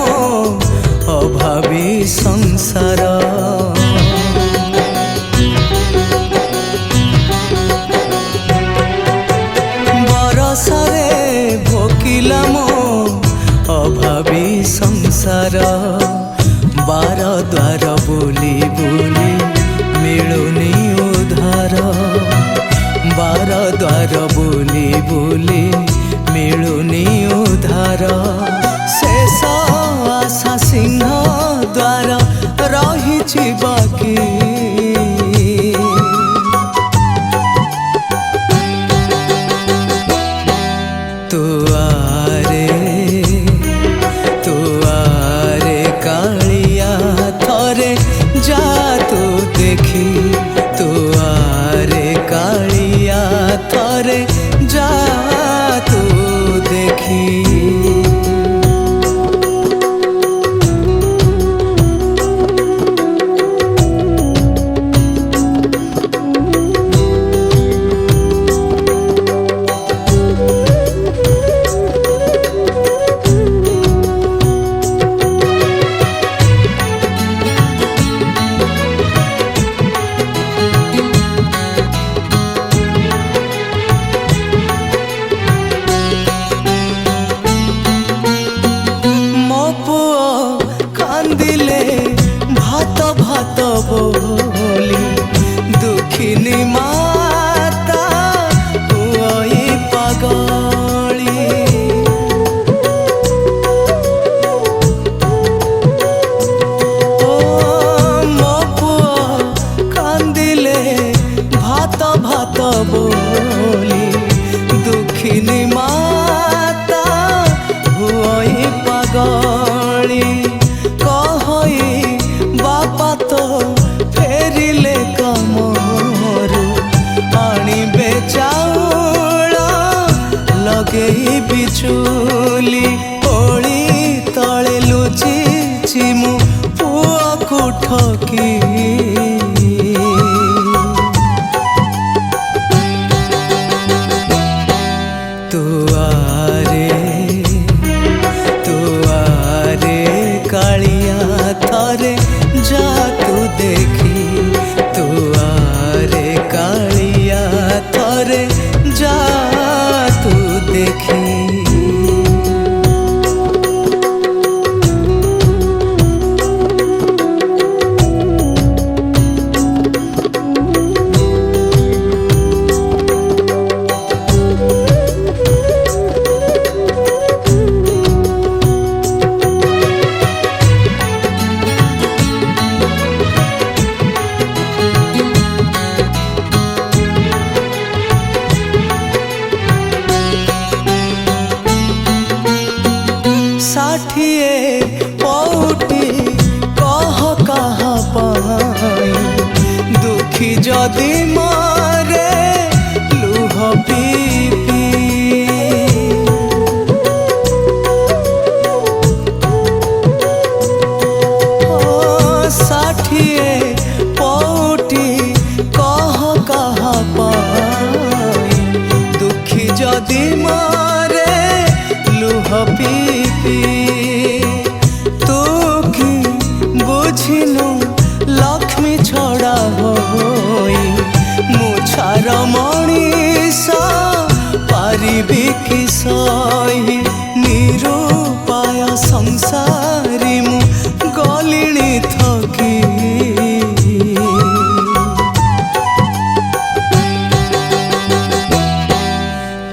मो अभावी संसार बरसरे भोकिला मो अभावी संसार बार द्वार बुली बुली मिलुनी उधार बार द्वार बुली बुली मिलुनी उधार शेष आशा सिंह द्वार रही बाकी तू आरे कालिया थरे जा तू देखी तू आरे कालिया थरे जा तू देखी भात भात बोली दुखिनी माता हुई पागली ओ मो पुआ कांदिले भात भात बोली दुखिनी माता हुई पागली बापा तो फेरिले कमरू आणिबे चाउल लगे बिचुली ओली तले लुचिछि मु पुअकु ठकी तू आरे कालिया थरे जा तू देखी तू आरे कालिया थरे जा तू देखी षाठिए पौटी कह कहा पाई दुखी जदि मारे लुह पी पी षाठिए पौटी कह कहा पाई दुखी जदि मारे लुह पी तू कि बुझिनु लक्ष्मी छड़ा होई मुछार मणिष पारिबी कि सही निरूपाय संसारी मु गलिणी थकी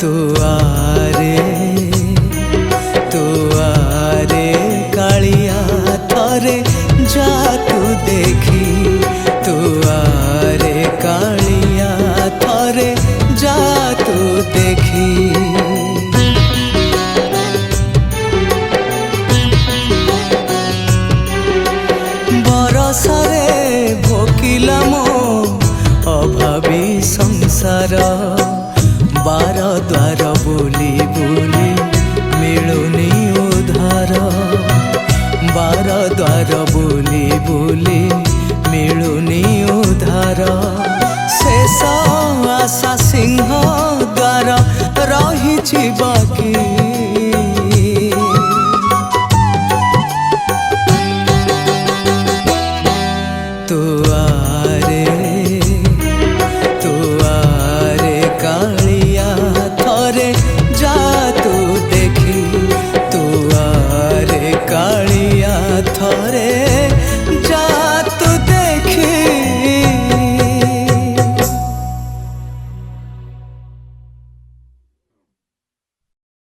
तू आरे कालिया थरे जा तू देखी तू आरे कालिया थरे जा तू देखी बरसरे भोकिला मो अभावी संसार बार द्वार बुली बुली मिलुनी उधार बार द्वार बुली बुली मिलुनी उधार शेष आशा सिंह द्वार रही बाकी।